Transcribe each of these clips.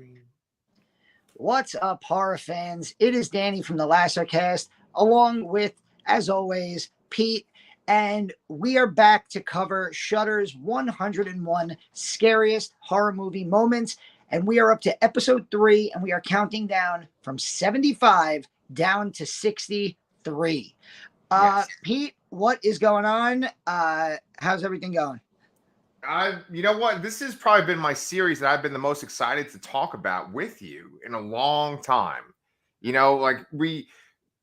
screen. What's up, horror fans? It is Danny from the Lassercast, along with, as always, Pete, and we are back to cover Shudder's 101 scariest horror movie moments, and we are up to episode 3, and we are counting down from 75 down to 63. Yes. Pete, what is going on? How's everything going? You know what? This has probably been my series that I've been the most excited to talk about with you in a long time. You know, like we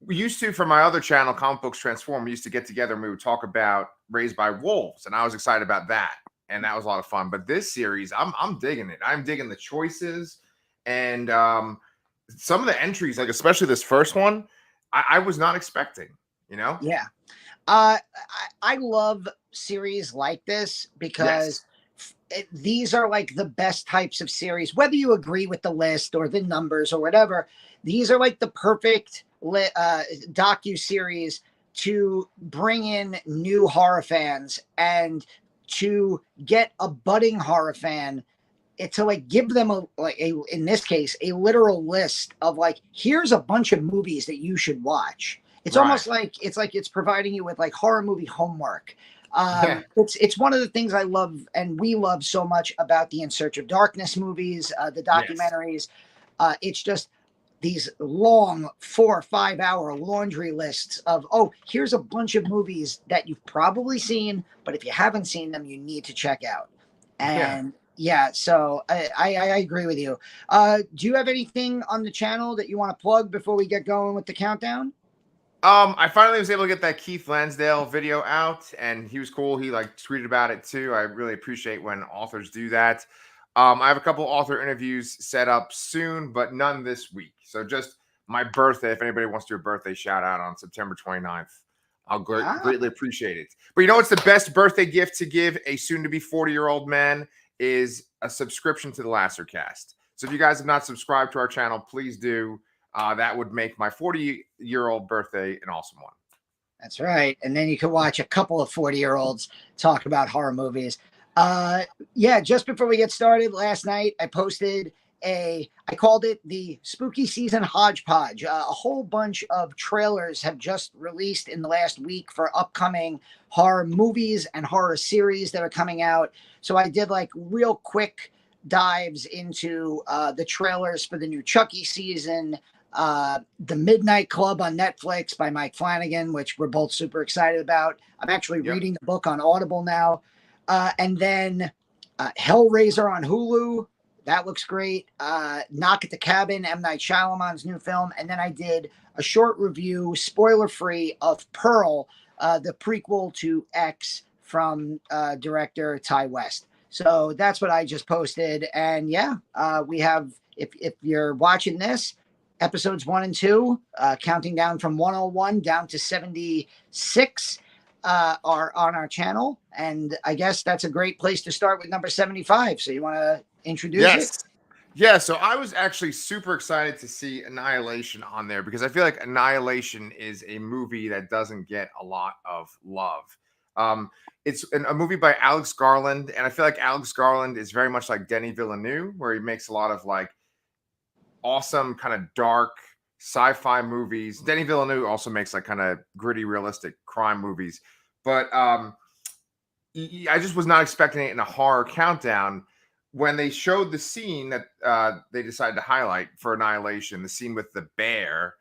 used to, for my other channel, Comic Books Transform, we used to get together and we would talk about Raised by Wolves, and I was excited about that, and that was a lot of fun. But this series, I'm digging it. I'm digging the choices and some of the entries, like especially this first one, I was not expecting. You know? Yeah. I love series like this because these are like the best types of series, whether you agree with the list or the numbers or whatever. These are like the perfect docu-series to bring in new horror fans and to get a budding horror fan to like give them in this case a literal list of like, here's a bunch of movies that you should watch. It's almost like it's providing you with like horror movie homework. It's one of the things I love and we love so much about the In Search of Darkness movies, the documentaries. It's just these long 4 or 5 hour laundry lists of, oh, here's a bunch of movies that you've probably seen, but if you haven't seen them, you need to check out. And so I agree with you. Do you have anything on the channel that you want to plug before we get going with the countdown? I finally was able to get that Keith Lansdale video out, and he was cool. He like tweeted about it too. I really appreciate when authors do that. I have a couple author interviews set up soon, but none this week. So just my birthday, if anybody wants to do a birthday shout out on September 29th, I'll greatly appreciate it. But you know what's the best birthday gift to give a soon-to-be 40-year-old man is a subscription to the Lassercast. So if you guys have not subscribed to our channel, please do. That would make my 40-year-old birthday an awesome one. That's right. And then you can watch a couple of 40-year-olds talk about horror movies. Just before we get started, last night I posted I called it the Spooky Season Hodgepodge. A whole bunch of trailers have just released in the last week for upcoming horror movies and horror series that are coming out. So I did like real quick dives into the trailers for the new Chucky season, The Midnight Club on Netflix by Mike Flanagan, which we're both super excited about. I'm actually reading the book on Audible now. And then Hellraiser on Hulu. That looks great. Knock at the Cabin, M. Night Shyamalan's new film. And then I did a short review, spoiler-free, of Pearl, the prequel to X from director Ty West. So that's what I just posted. And we have, if you're watching this, episodes 1 and 2, counting down from 101 down to 76 are on our channel. And I guess that's a great place to start with number 75. So you want to introduce it? Yeah, so I was actually super excited to see Annihilation on there because I feel like Annihilation is a movie that doesn't get a lot of love. It's a movie by Alex Garland, and I feel like Alex Garland is very much like Denis Villeneuve, where he makes a lot of like awesome kind of dark sci-fi movies. Denis Villeneuve also makes like kind of gritty, realistic crime movies. But I just was not expecting it in a horror countdown. When they showed the scene that they decided to highlight for Annihilation, the scene with the bear,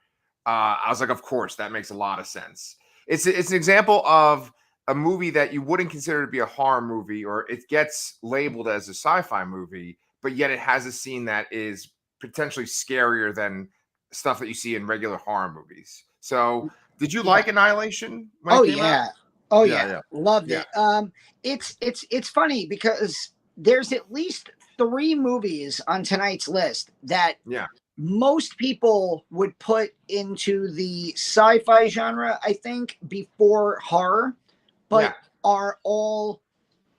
I was like, of course, that makes a lot of sense. It's an example of a movie that you wouldn't consider to be a horror movie, or it gets labeled as a sci-fi movie, but yet it has a scene that is potentially scarier than stuff that you see in regular horror movies. So did you like Annihilation when it came out? Loved it. It's funny because there's at least 3 movies on tonight's list that most people would put into the sci-fi genre, I think, before horror, but are all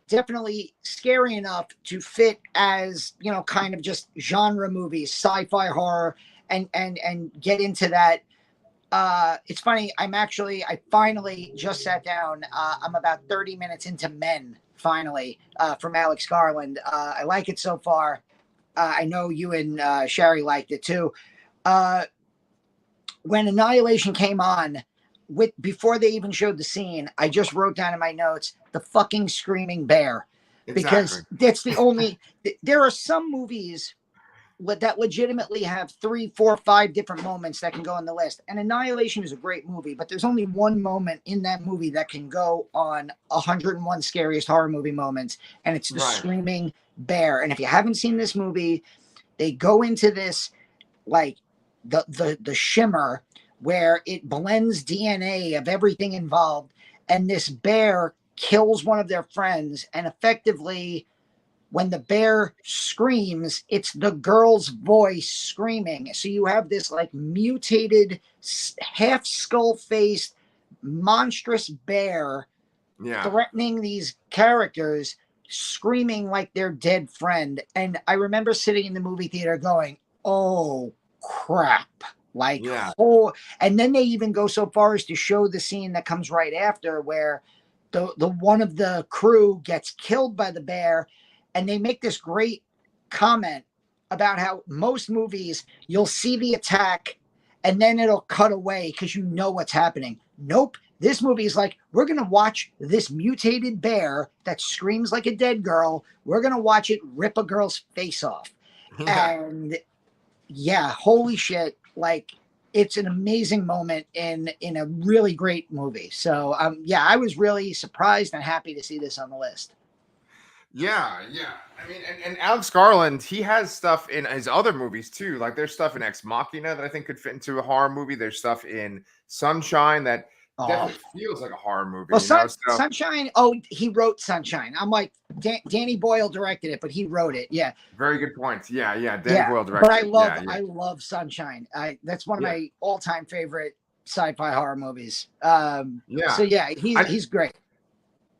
definitely scary enough to fit as, you know, kind of just genre movies, sci-fi horror, and get into that. It's funny. I finally just sat down. I'm about 30 minutes into Men, finally, from Alex Garland. I like it so far. I know you and Sherry liked it too. Uh, when Annihilation came on, before they even showed the scene, I just wrote down in my notes the fucking screaming bear, Exactly. because that's the only. There are some movies that legitimately have 3, 4, 5 different moments that can go on the list. And Annihilation is a great movie, but there's only one moment in that movie that can go on 101 scariest horror movie moments, and it's the Right. screaming bear. And if you haven't seen this movie, they go into this like the shimmer where it blends DNA of everything involved, and this bear kills one of their friends, and effectively when the bear screams, it's the girl's voice screaming. So you have this like mutated, half skull faced, monstrous bear Yeah. threatening these characters, screaming like their dead friend. And I remember sitting in the movie theater going, oh crap. Like, Yeah. oh, and then they even go so far as to show the scene that comes right after where the one of the crew gets killed by the bear, and they make this great comment about how most movies you'll see the attack and then it'll cut away because you know what's happening. Nope. This movie is like, we're going to watch this mutated bear that screams like a dead girl. We're going to watch it rip a girl's face off. Yeah. And yeah, holy shit. Like, it's an amazing moment in a really great movie. So yeah, I was really surprised and happy to see this on the list. Yeah, yeah. I mean, and Alex Garland, he has stuff in his other movies too. Like there's stuff in Ex Machina that I think could fit into a horror movie. There's stuff in Sunshine that Oh, definitely feels like a horror movie, well, you know? So Sunshine. Oh, he wrote Sunshine. I'm like, Danny Boyle directed it, but he wrote it. Yeah, very good points. Yeah, yeah. Danny yeah. Boyle But directed it. Yeah, yeah. I love Sunshine. That's one of Yeah. my all time favorite sci-fi horror movies. So Yeah. yeah, I he's great.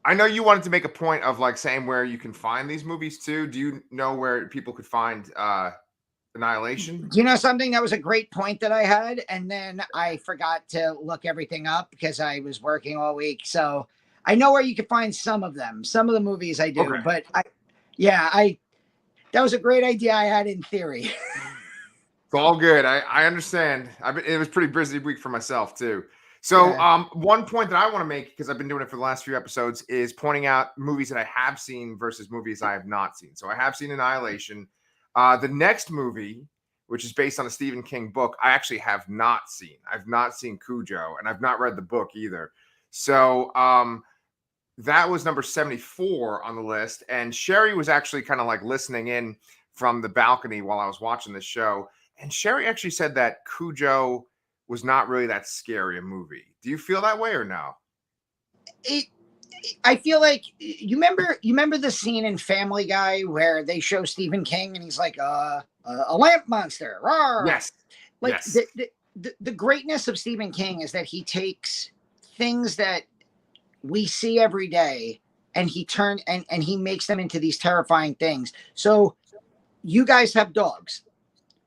I know you wanted to make a point of like saying where you can find these movies too. Do you know where people could find Annihilation? You know something, that was a great point that I had, and then I forgot to look everything up because I was working all week. So I know where you can find some of them. Some of the movies I do, Okay. but yeah, that was a great idea I had in theory. It's all good. I understand. It was a pretty busy week for myself too. So, Yeah. one point that I want to make because I've been doing it for the last few episodes is pointing out movies that I have seen versus movies I have not seen. So, I have seen Annihilation. The next movie, which is based on a Stephen King book, I actually have not seen. I've not seen Cujo, and I've not read the book either. So, that was number 74 on the list. And Sherry was actually kind of like listening in from the balcony while I was watching the show. And Sherry actually said that Cujo was not really that scary a movie. Do you feel that way or no? it I feel like you remember the scene in Family Guy where they show Stephen King and he's like a lamp monster. Rawr. Yes. Like Yes. the greatness of Stephen King is that he takes things that we see every day and and he makes them into these terrifying things. So you guys have dogs.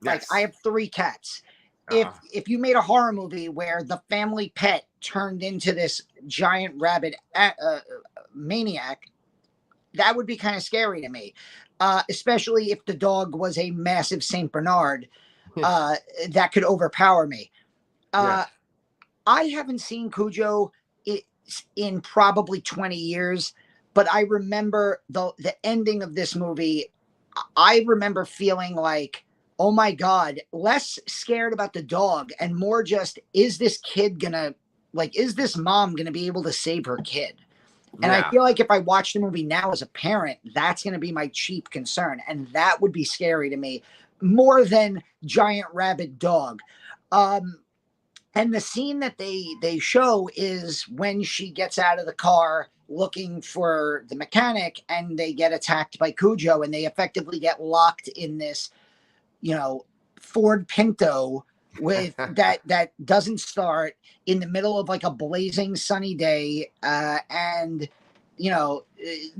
Like I Yes. have 3 cats. Uh-huh. If you made a horror movie where the family pet turned into this giant rabid maniac, that would be kind of scary to me. Especially if the dog was a massive Saint Bernard, that could overpower me. Yeah. Uh, I haven't seen Cujo in probably 20 years, but I remember the ending of this movie. I remember feeling like, oh my God, less scared about the dog and more just, is this kid gonna, like, is this mom gonna be able to save her kid? And I Yeah. feel like if I watch the movie now as a parent, that's going to be my chief concern. And that would be scary to me more than giant rabid dog. Um, and the scene that they show is when she gets out of the car looking for the mechanic and they get attacked by Cujo and they effectively get locked in this, you know, Ford Pinto with that doesn't start in the middle of like a blazing sunny day, and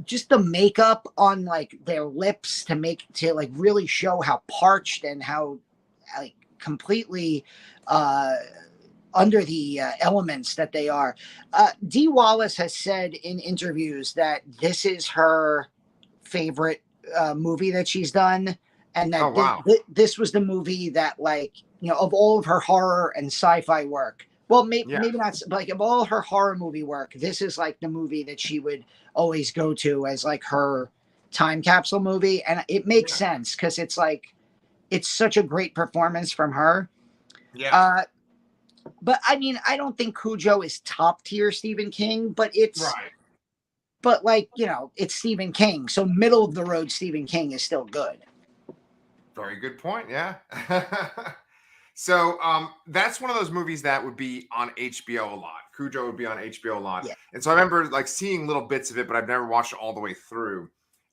just the makeup on like their lips to like really show how parched and how like completely uh under the elements that they are. Dee Wallace has said in interviews that this is her favorite movie that she's done. and Oh that wow. this was the movie that, like, of all of her horror and sci-fi work, well, Yeah. maybe not, like, of all her horror movie work, this is like the movie that she would always go to as like her time capsule movie, and it makes Yeah. sense because it's like it's such a great performance from her. Yeah. uh but I mean, I don't think Cujo is top tier Stephen King, Right. but like, it's Stephen King, so middle of the road Stephen King is still good. Very good point. Yeah. So that's one of those movies that would be on HBO a lot. Cujo would be on HBO a lot. Yeah. And so I remember like seeing little bits of it, but I've never watched it all the way through.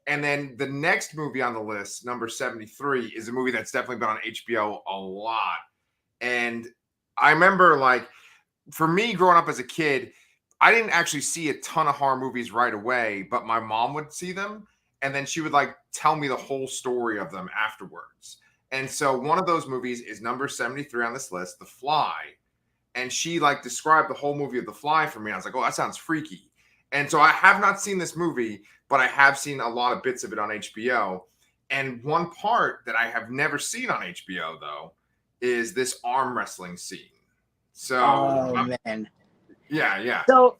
And then the next movie on the list, number 73, is a movie that's definitely been on HBO a lot. And I remember, like, for me growing up as a kid, I didn't actually see a ton of horror movies right away, but my mom would see them and then she would like tell me the whole story of them afterwards. And so one of those movies is number 73 on this list, The Fly. And she like described the whole movie of The Fly for me. I was like, oh, that sounds freaky. And so I have not seen this movie, but I have seen a lot of bits of it on HBO. And one part that I have never seen on HBO though is this arm wrestling scene. So Oh man. yeah, yeah. So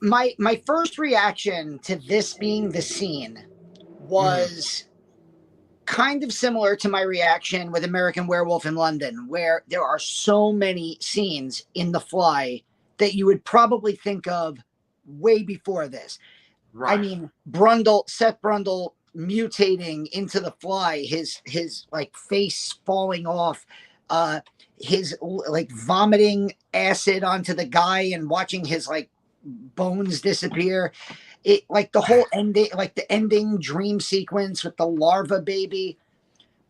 my first reaction to this being the scene was kind of similar to my reaction with American Werewolf in London, where there are so many scenes in The Fly that you would probably think of way before this. I Right. mean, Seth Brundle mutating into the Fly, his like face falling off, his like vomiting acid onto the guy and watching his like bones disappear. It like the whole ending, like the ending dream sequence with the larva baby.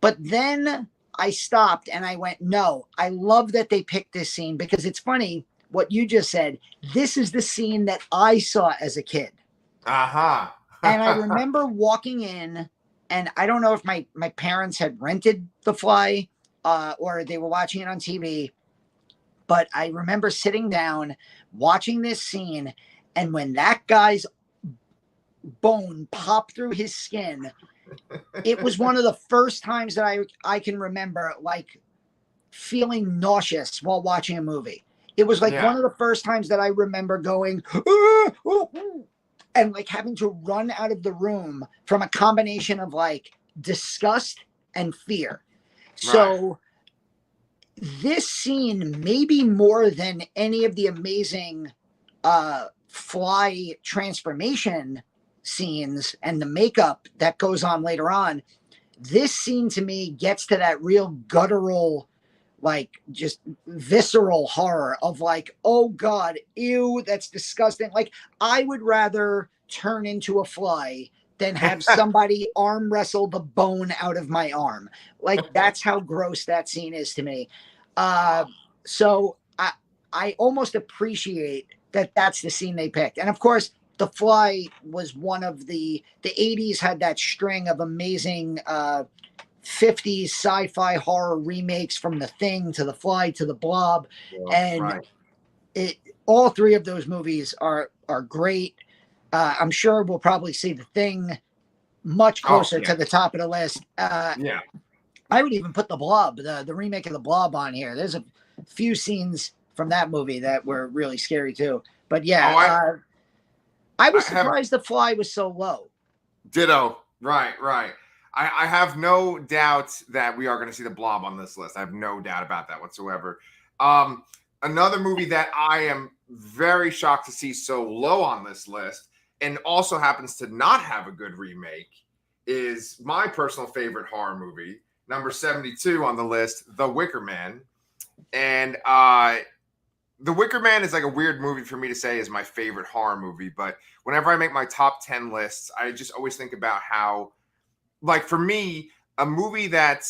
But then I stopped and I went, no, I love that they picked this scene because it's funny what you just said. This is the scene that I saw as a kid. Uh-huh. And I remember walking in, and I don't know if my parents had rented The Fly or they were watching it on TV, but I remember sitting down, watching this scene, and when that guy's bone popped through his skin, it was one of the first times that I can remember like feeling nauseous while watching a movie. It was like Yeah. one of the first times that I remember going, "Ah, oh, oh," and like having to run out of the room from a combination of like disgust and fear. So this scene, maybe more than any of the amazing Fly transformation scenes and the makeup that goes on later on, this scene to me gets to that real guttural, like just visceral horror of like, oh God, ew, that's disgusting. Like, I would rather turn into a fly than have somebody arm wrestle the bone out of my arm. Like, that's how gross that scene is to me. So I almost appreciate that that's the scene they picked. And of course, The Fly was one of the 80s had that string of amazing 50s sci-fi horror remakes, from The Thing to The Fly to The Blob. And all three of those movies are great. I'm sure we'll probably see The Thing much closer to the top of the list. Yeah. I would even put The Blob, the remake of The Blob, on here. There's a few scenes from that movie that were really scary too. But yeah, I was surprised The Fly was so low. Ditto. Right. I have no doubt that we are going to see The Blob on this list. I have no doubt about that whatsoever. Another movie that I am very shocked to see so low on this list, and also happens to not have a good remake, is my personal favorite horror movie, number 72 on the list, The Wicker Man. And The Wicker Man is like a weird movie for me to say is my favorite horror movie, but whenever I make my top 10 lists, I just always think about how, like, for me, a movie that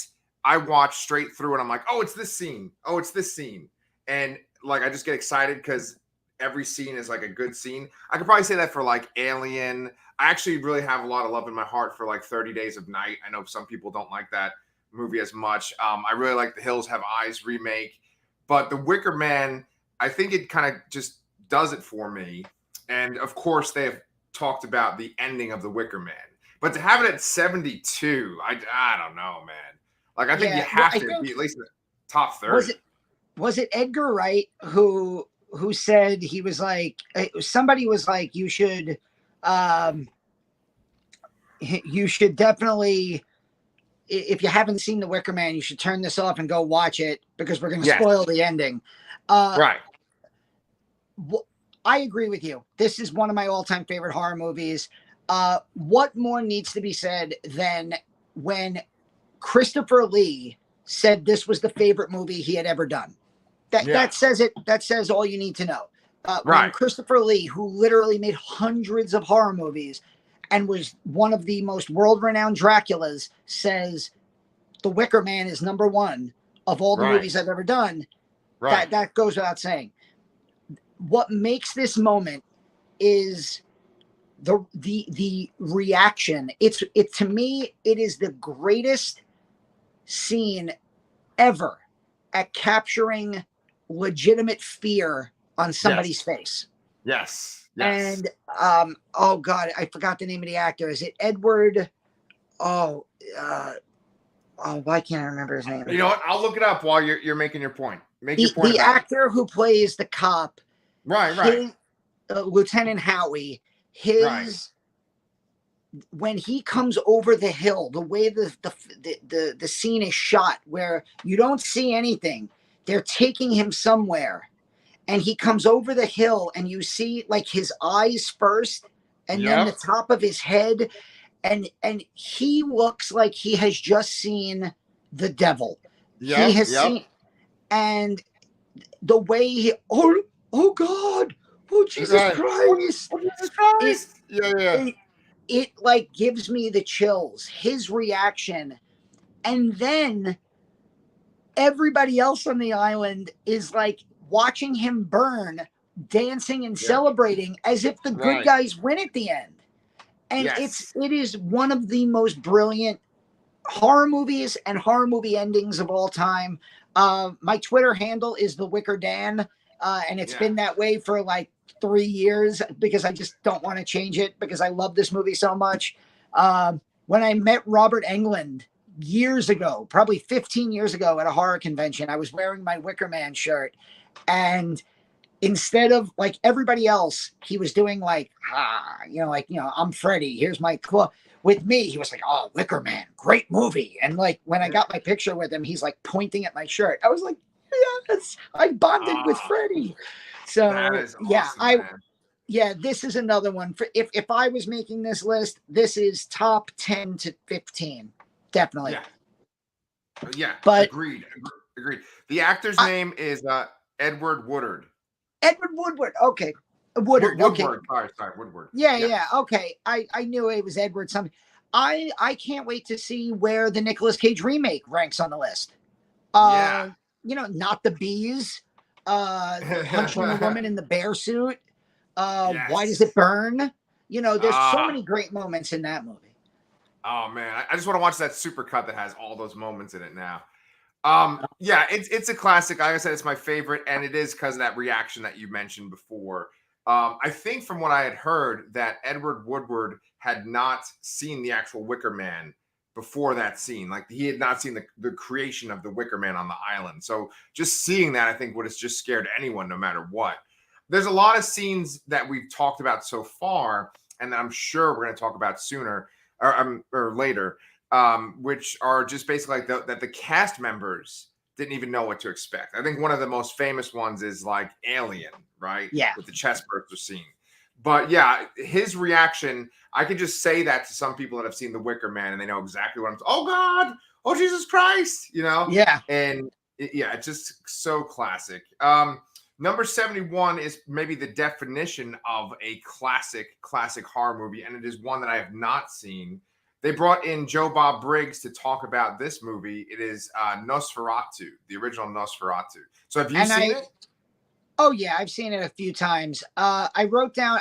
I watch straight through and I'm like, oh, it's this scene. Oh, it's this scene. And like, I just get excited because every scene is like a good scene. I could probably say that for like Alien. I actually really have a lot of love in my heart for like 30 Days of Night. I know some people don't like that movie as much. I really like The Hills Have Eyes remake, but The Wicker Man, I think it kind of just does it for me. And of course, they have talked about the ending of The Wicker Man. But to have it at 72, I don't know, man. Like I think you Yeah, well, have I to think be at least in the top was 30. it Edgar Wright who said, he was like, somebody was like, um you should definitely, if you haven't seen The Wicker Man, you should turn this off and go watch it because we're going to Yes. spoil the ending. Uh, Right. I agree with you. This is one of my all-time favorite horror movies. What more needs to be said than when Christopher Lee said this was the favorite movie he had ever done? That says it. That says all you need to know. When Right. Christopher Lee, who literally made hundreds of horror movies and was one of the most world-renowned Draculas, says The Wicker Man is number one of all the Right. movies I've ever done, Right. that goes without saying. What makes this moment is the reaction. It to me, it is the greatest scene ever at capturing legitimate fear on somebody's face. Yes. And oh God, I forgot the name of the actor. Is it Edward? Oh, why can't I remember his name? You know what? I'll look it up while you're making your point. Make your point. The actor who plays the cop, Right. Lieutenant Howie, when he comes over the hill, the way the scene is shot, where you don't see anything, they're taking him somewhere, and he comes over the hill, and you see like his eyes first, and then the top of his head, and he looks like he has just seen the devil. He has seen, and the way he, oh God, oh Jesus Christ, oh, Jesus Christ. It like gives me the chills. His reaction, and then everybody else on the island is like watching him burn, dancing and celebrating as if the good guys win at the end. And it is one of the most brilliant horror movies and horror movie endings of all time. My Twitter handle is The Wicker Dan, and it's been that way for like 3 years because I just don't want to change it because I love this movie so much. When I met Robert Englund years ago, probably 15 years ago at a horror convention, I was wearing my Wicker Man shirt, and instead of like everybody else, he was doing like, I'm Freddy, here's my claw. With me, he was like, oh, Wicker Man, great movie. And like when I got my picture with him, he's like pointing at my shirt. I was like, yes, I bonded with Freddy. So that is awesome, man. This is another one. For if I was making this list, this is top 10 to 15. Definitely. Yeah. But agreed. The actor's name is Edward Woodward. Edward Woodward. Okay. Woodward. Okay. Sorry, Woodward. Yeah. Okay. I knew it was Edward something. I can't wait to see where the Nicolas Cage remake ranks on the list. Not the bees. Punching the woman in the bear suit. Why does it burn? There's so many great moments in that movie. Oh man, I just want to watch that super cut that has all those moments in it now. It's a classic. Like I said, it's my favorite, and it is because of that reaction that you mentioned before. I think from what I had heard that Edward Woodward had not seen the actual Wicker Man before that scene. Like he had not seen the creation of the Wicker Man on the island. So just seeing that, I think, would have just scared anyone, no matter what. There's a lot of scenes that we've talked about so far, and that I'm sure we're going to talk about sooner or later, which are just basically like that the cast members didn't even know what to expect. I think one of the most famous ones is like Alien, right? Yeah. With the chest burster scene. But yeah, his reaction, I could just say that to some people that have seen The Wicker Man and they know exactly what oh God, oh Jesus Christ, Yeah. And it's just so classic. Number 71 is maybe the definition of a classic horror movie, and it is one that I have not seen. They brought in Joe Bob Briggs to talk about this movie. It is Nosferatu, the original Nosferatu. So have you seen it? Oh, yeah, I've seen it a few times. I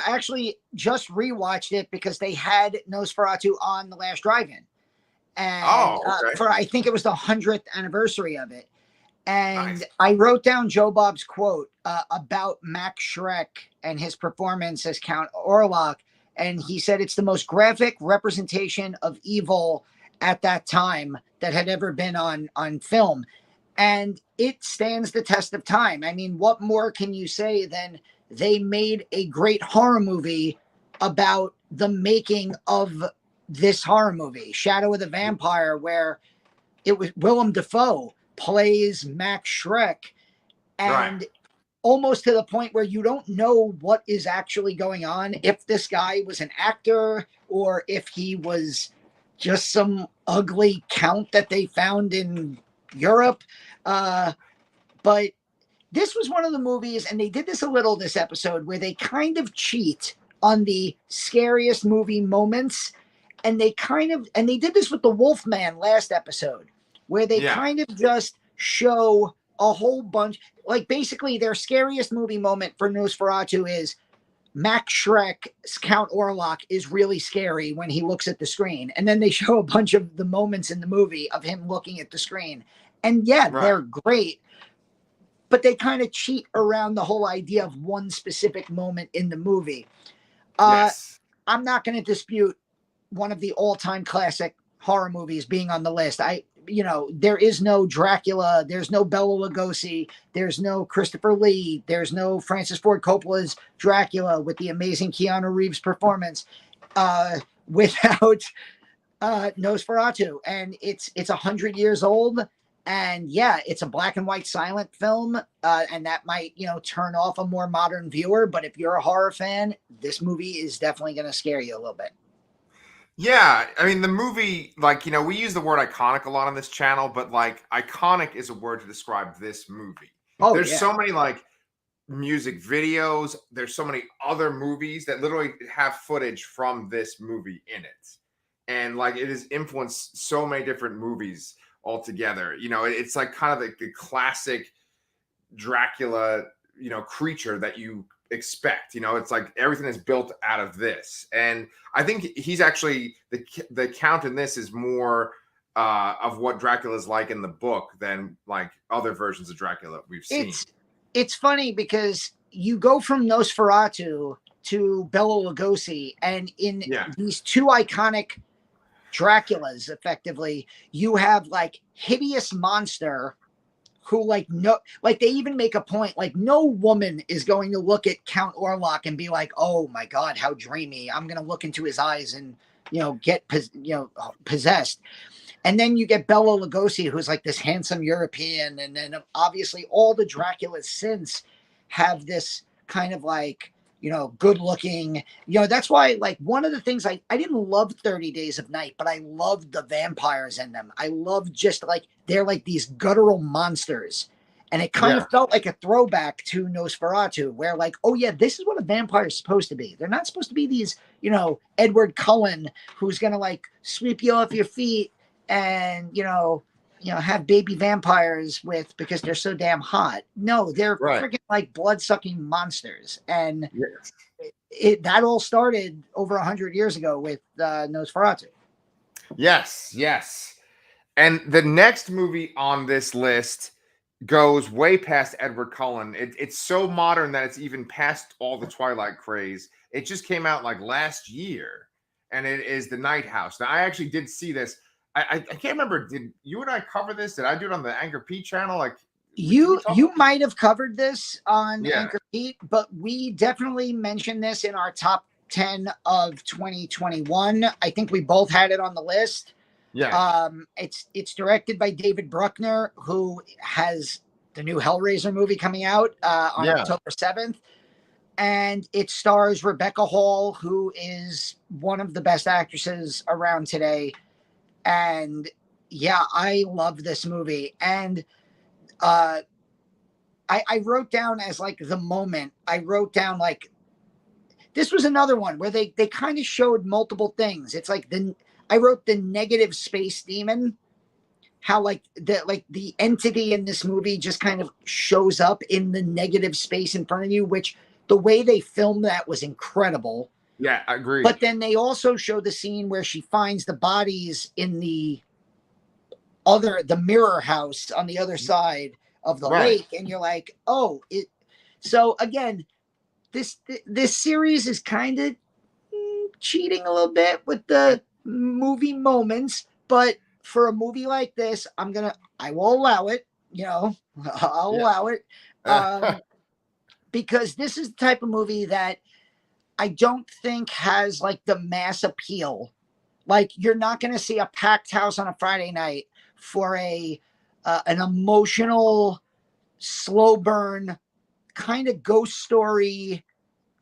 actually just rewatched it because they had Nosferatu on the last drive-in. And I think it was the 100th anniversary of it. And I wrote down Joe Bob's quote about Max Schreck and his performance as Count Orlok. and he said it's the most graphic representation of evil at that time that had ever been on film, and it stands the test of time. I mean, what more can you say than they made a great horror movie about the making of this horror movie, Shadow of the Vampire, where it was Willem Dafoe plays Max Schreck, and almost to the point where you don't know what is actually going on, if this guy was an actor or if he was just some ugly count that they found in Europe. But this was one of the movies, and they did this a little this episode, where they kind of cheat on the scariest movie moments. And they did this with the Wolfman last episode, where they kind of just show a whole bunch, like basically their scariest movie moment for Nosferatu is Max Schreck's Count Orlok is really scary when he looks at the screen. And then they show a bunch of the moments in the movie of him looking at the screen. And they're great, but they kind of cheat around the whole idea of one specific moment in the movie. I'm not going to dispute one of the all-time classic horror movies being on the list. There is no Dracula, there's no Bela Lugosi, there's no Christopher Lee, there's no Francis Ford Coppola's Dracula with the amazing Keanu Reeves performance without Nosferatu. And it's 100 years old. And it's a black and white silent film, and that might, turn off a more modern viewer. But if you're a horror fan, this movie is definitely going to scare you a little bit. Yeah, I mean, the movie, we use the word iconic a lot on this channel, but iconic is a word to describe this movie. There's so many music videos. There's so many other movies that literally have footage from this movie in it. And it has influenced so many different movies altogether. It's kind of the classic Dracula, creature that you expect. It's everything is built out of this. And I think he's actually the count in this is more of what Dracula is like in the book than other versions of Dracula we've seen. It's funny because you go from Nosferatu to Bela Lugosi, and in these two iconic Draculas, effectively, you have hideous monster who they even make a point, no woman is going to look at Count Orlok and be like, oh my God, how dreamy. I'm going to look into his eyes and, get, possessed. And then you get Bela Lugosi, who's this handsome European. And then obviously all the Draculas since have this kind of good looking, that's why one of the things I didn't love 30 Days of Night, but I loved the vampires in them. I loved just they're these guttural monsters. And it kind of felt like a throwback to Nosferatu, where this is what a vampire is supposed to be. They're not supposed to be these, Edward Cullen, who's going to sweep you off your feet and, have baby vampires because they're so damn hot. No, they're freaking blood-sucking monsters. And that all started over 100 years ago with Nosferatu. Yes. And the next movie on this list goes way past Edward Cullen. It's so modern that it's even past all the Twilight craze. It just came out last year, and it is The Night House. Now, I actually did see this. I can't remember. Did you and I cover this? Did I do it on the Anchor Pete channel? You might have covered this on Anchor Pete, but we definitely mentioned this in our top 10 of 2021. I think we both had it on the list. Yeah. It's directed by David Bruckner, who has the new Hellraiser movie coming out on October 7th. And it stars Rebecca Hall, who is one of the best actresses around today. And I love this movie. And I wrote down as the moment, I wrote down this was another one where they kind of showed multiple things. It's I wrote the negative space demon, how the entity in this movie just kind of shows up in the negative space in front of you, which the way they filmed that was incredible. Yeah, I agree. But then they also show the scene where she finds the bodies in the mirror house on the other side of the lake. And you're like, oh, so again, this series is kind of cheating a little bit with the movie moments, but for a movie like this, I will allow it. You know, I'll Yeah. allow it. Because this is the type of movie that I don't think has like the mass appeal. Like you're not going to see a packed house on a Friday night for an emotional, slow burn kind of ghost story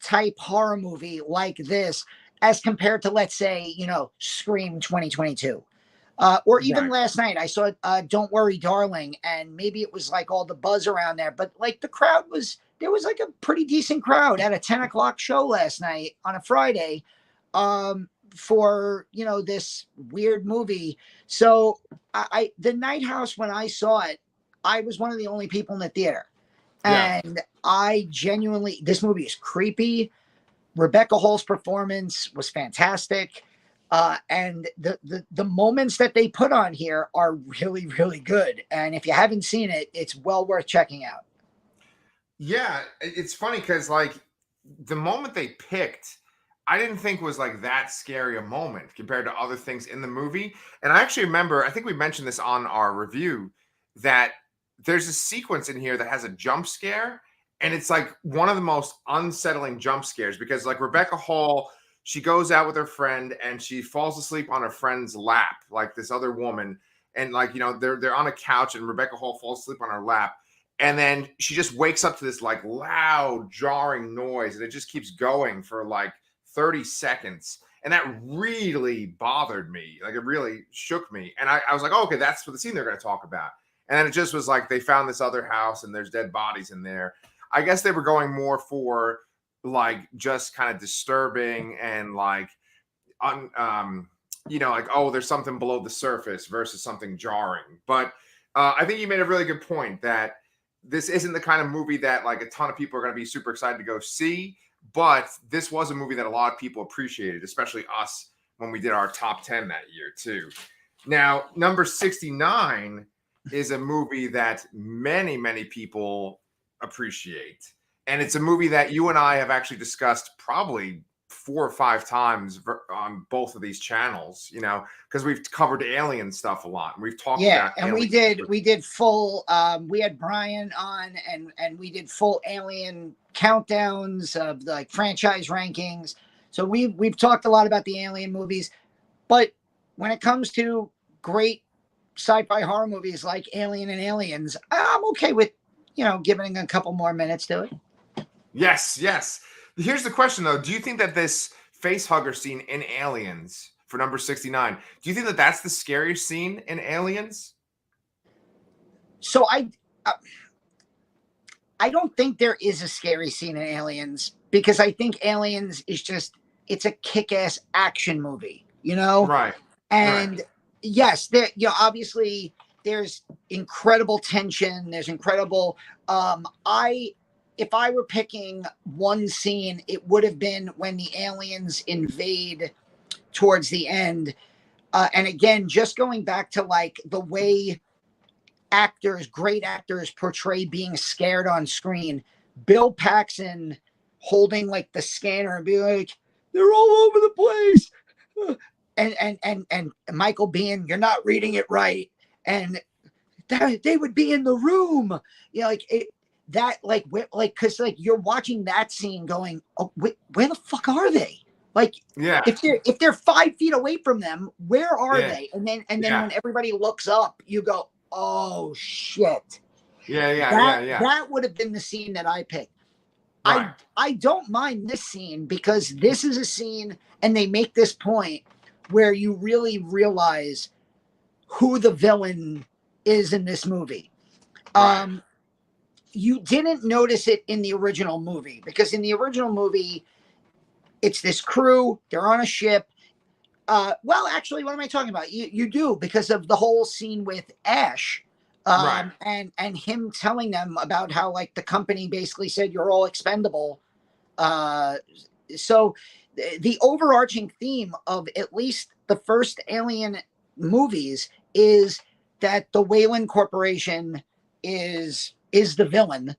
type horror movie like this, as compared to, let's say, Scream 2022. Or even Right. last night, I saw Don't Worry, Darling, and maybe it was like all the buzz around there, but like there was like a pretty decent crowd at a 10 o'clock show last night on a Friday for, this weird movie. So the Night House, when I saw it, I was one of the only people in the theater. Yeah. And this movie is creepy. Rebecca Hall's performance was fantastic. And the moments that they put on here are really, really good. And if you haven't seen it, it's well worth checking out. Yeah, it's funny because like the moment they picked, I didn't think was like that scary a moment compared to other things in the movie. And I actually remember, I think we mentioned this on our review, that there's a sequence in here that has a jump scare, and it's like one of the most unsettling jump scares because like Rebecca Hall, she goes out with her friend and she falls asleep on her friend's lap, like this other woman, and like they're on a couch and Rebecca Hall falls asleep on her lap. And then she just wakes up to this like loud, jarring noise, and it just keeps going for like 30 seconds. And that really bothered me. Like it really shook me. And I was like, oh, okay, that's what the scene they're going to talk about. And then it just was like they found this other house and there's dead bodies in there. I guess they were going more for like just kind of disturbing and like like, oh, there's something below the surface versus something jarring. But I think you made a really good point that this isn't the kind of movie that like a ton of people are going to be super excited to go see, but this was a movie that a lot of people appreciated, especially us when we did our top 10 that year too. Now, number 69 is a movie that many, many people appreciate. And it's a movie that you and I have actually discussed probably 4 or 5 times on both of these channels, because we've covered alien stuff a lot and we've talked about and we did full we had Brian on and we did full alien countdowns of the like franchise rankings. So we've talked a lot about the alien movies, but when it comes to great sci-fi horror movies like Alien and Aliens, I'm okay with giving a couple more minutes to it. Yes. Here's the question, though. Do you think that this face hugger scene in Aliens for number 69, do you think that that's the scariest scene in Aliens? So I don't think there is a scary scene in Aliens because I think Aliens is it's a kick-ass action movie, Right. And yes, there, obviously there's incredible tension. There's incredible, if I were picking one scene, it would have been when the aliens invade towards the end. And again, just going back to like the way great actors portray being scared on screen. Bill Paxton holding like the scanner and being like, they're all over the place. And Michael Biehn, you're not reading it right. And they would be in the room. Because you're watching that scene going, oh, where the fuck are they? Like, yeah, if they're 5 feet away from them, where are they? And then when everybody looks up, you go, oh shit. That would have been the scene that I picked. Right. I don't mind this scene because this is a scene, and they make this point where you really realize who the villain is in this movie. Right. You didn't notice it in the original movie because in the original movie, it's this crew, they're on a ship. Well, actually, what am I talking about? You do, because of the whole scene with Ash, Right. and him telling them about how like the company basically said you're all expendable. So the overarching theme of at least the first Alien movies is that the Weyland Corporation is the villain,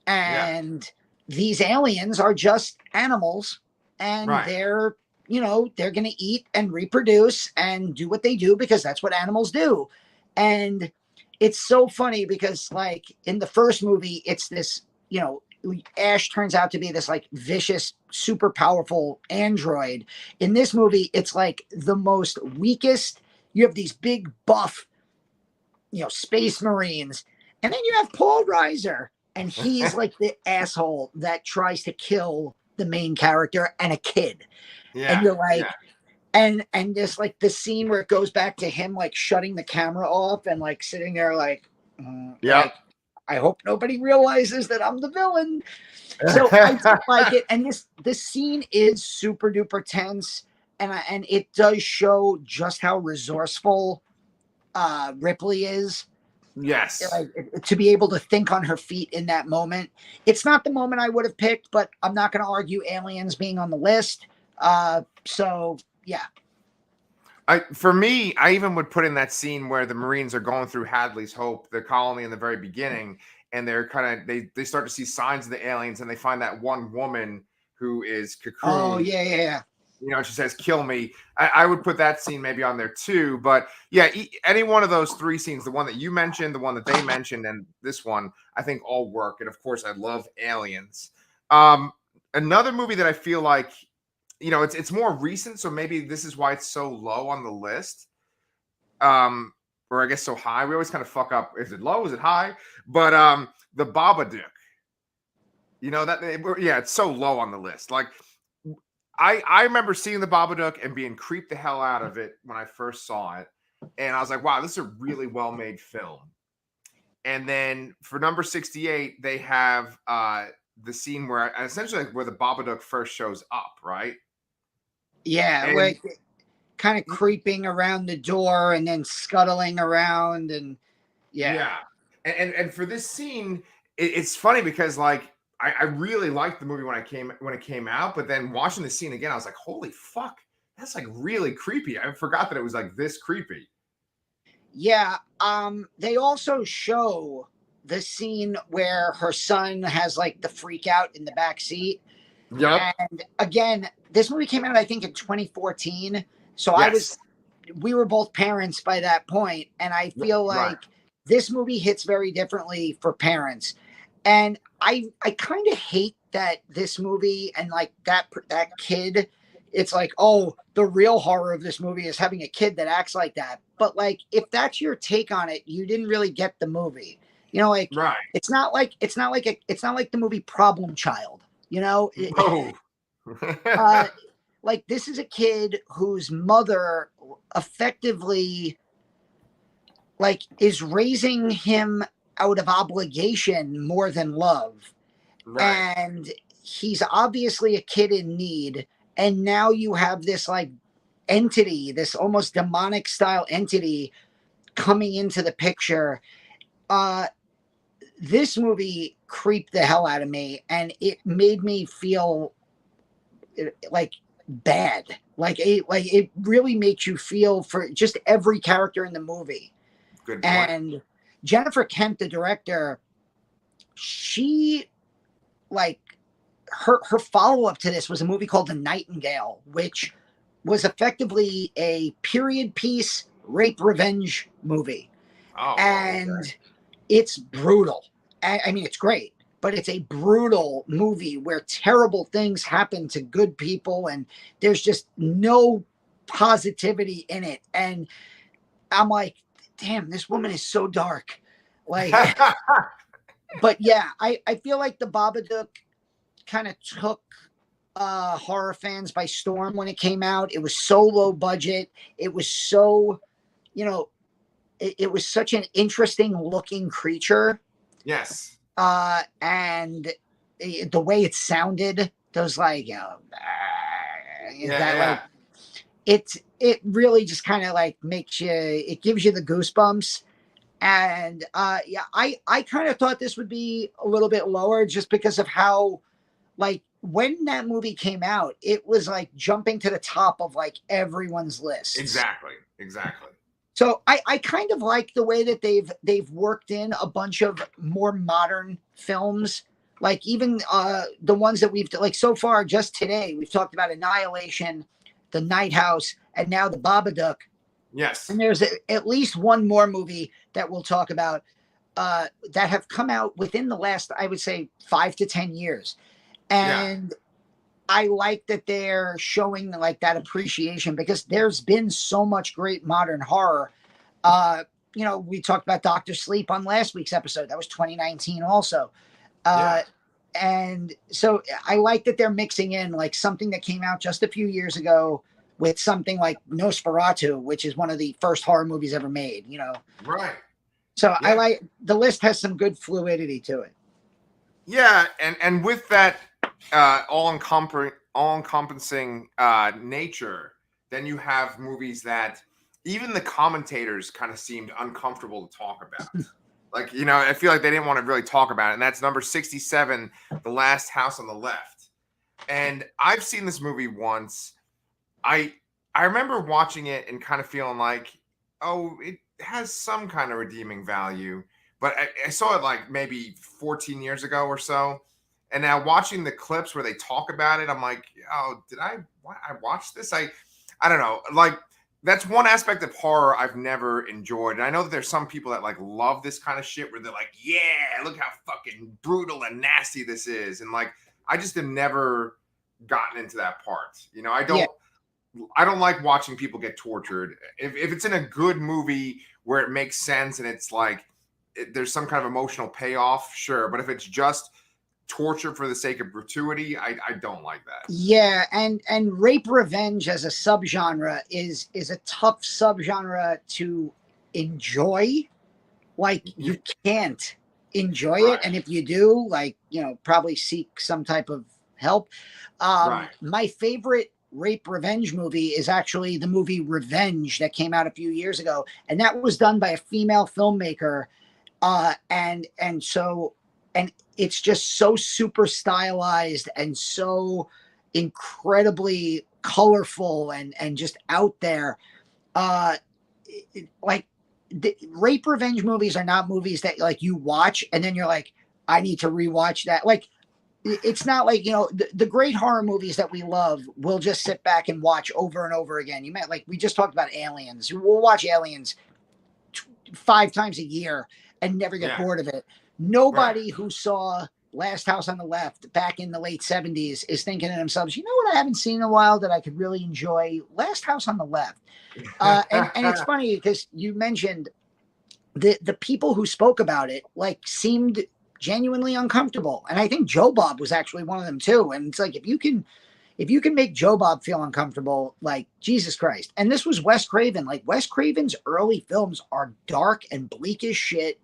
and these aliens are just animals, and they're they're going to eat and reproduce and do what they do because that's what animals do. And it's so funny because, like, in the first movie, it's this, Ash turns out to be this like vicious, super powerful android. In this movie, it's like the most weakest. You have these big buff, space marines, and then you have Paul Reiser, and he's like the asshole that tries to kill the main character and a kid. And Yeah. you're like, Yeah. and there's like the scene where it goes back to him like shutting the camera off and like sitting there like, Yeah. like, I hope nobody realizes that I'm the villain. So I did like it, and this scene is super duper tense, and it does show just how resourceful Ripley is. Yes. Like, to be able to think on her feet in that moment. It's not the moment I would have picked, but I'm not going to argue Aliens being on the list. So yeah. For me, I even would put in that scene where the Marines are going through Hadley's Hope, the colony in the very beginning, and they're kind of they start to see signs of the aliens, and they find that one woman who is Cocoon. Oh yeah. She says, "Kill me." I would put that scene maybe on there too. But yeah, any one of those three scenes, the one that you mentioned, the one that they mentioned, and this one, I think all work. And of course, I love Aliens. Another movie that I feel like, it's more recent, so maybe this is why it's so low on the list. Or I guess so high. We always kind of fuck up. Is it low? Is it high? But the Babadook. It's so low on the list. Like, I remember seeing the Babadook and being creeped the hell out of it when I first saw it. And I was like, wow, this is a really well-made film. And then for number 68, they have the scene where essentially where the Babadook first shows up, right? Yeah, like kind of creeping around the door and then scuttling around, and yeah. And for this scene, it's funny because like I really liked the movie when it came out, but then watching the scene again, I was like, holy fuck, that's like really creepy. I forgot that it was like this creepy. Yeah. They also show the scene where her son has like the freak out in the back seat. Yep. And again, this movie came out, I think, in 2014. So Yes. we were both parents by that point, and I feel like this movie hits very differently for parents. And I kind of hate that this movie and like that kid, it's like, oh, the real horror of this movie is having a kid that acts like that. But like, if that's your take on it, you didn't really get the movie. Right. It's not like the movie Problem Child. Oh. Like, this is a kid whose mother effectively like is raising him out of obligation more than love. Right. And he's obviously a kid in need. And now you have this like entity, this almost demonic style entity coming into the picture. This movie creeped the hell out of me, and it made me feel like bad. Like it really makes you feel for just every character in the movie. Good point. And Jennifer Kent, the director, she like her follow-up to this was a movie called The Nightingale, which was effectively a period piece rape revenge movie. Oh, and okay. It's brutal. I mean, it's great, but it's a brutal movie where terrible things happen to good people, and there's just no positivity in it. And I'm like, damn, this woman is so dark. Like, but yeah, I feel like the Babadook kind of took horror fans by storm when it came out. It was so low budget. It was so, it was such an interesting looking creature. Yes. And the way it sounded, those like, it really just kind of like it gives you the goosebumps. And I kind of thought this would be a little bit lower just because of how, like, when that movie came out, it was like jumping to the top of like everyone's list. Exactly. So I kind of like the way that they've worked in a bunch of more modern films, like even the ones that we've like so far. Just today, we've talked about Annihilation, The Night House, and now The Babadook. Yes. And there's at least one more movie that we'll talk about that have come out within the last, I would say, 5 to 10 years. And I like that they're showing like that appreciation, because there's been so much great modern horror. We talked about Doctor Sleep on last week's episode. That was 2019 also. And so I like that they're mixing in like something that came out just a few years ago with something like Nosferatu, which is one of the first horror movies ever made, Right. So I like the list has some good fluidity to it. Yeah, and with that all-encompassing nature, then you have movies that even the commentators kind of seemed uncomfortable to talk about. Like, I feel like they didn't want to really talk about it. And that's number 67, The Last House on the Left. And I've seen this movie once. I remember watching it and kind of feeling like, oh, it has some kind of redeeming value. But I saw it like maybe 14 years ago or so. And now watching the clips where they talk about it, I'm like, oh, did I watch this? I don't know. Like, that's one aspect of horror I've never enjoyed. And I know that there's some people that like love this kind of shit where they're like, yeah, look how fucking brutal and nasty this is. And like, I just have never gotten into that part. I don't like watching people get tortured. If it's in a good movie where it makes sense and it's like, there's some kind of emotional payoff, sure. But if it's just torture for the sake of gratuity, I don't like that. Yeah, and rape revenge as a subgenre is a tough subgenre to enjoy. Like, you can't enjoy it, and if you do, like, probably seek some type of help. My favorite rape revenge movie is actually the movie Revenge that came out a few years ago, and that was done by a female filmmaker, and it's just so super stylized and so incredibly colorful and just out there. The rape revenge movies are not movies that like you watch and then you're like, I need to rewatch that. Like, it's not like, the great horror movies that we love, we'll just sit back and watch over and over again. We just talked about Aliens. We'll watch Aliens 5 times a year and never get bored of it. Nobody who saw Last House on the Left back in the late 70s is thinking to themselves, you know what I haven't seen in a while that I could really enjoy? Last House on the Left. And it's funny because you mentioned the people who spoke about it seemed genuinely uncomfortable. And I think Joe Bob was actually one of them too. And it's like, if you can make Joe Bob feel uncomfortable, like, Jesus Christ. And this was Wes Craven. Like, Wes Craven's early films are dark and bleak as shit.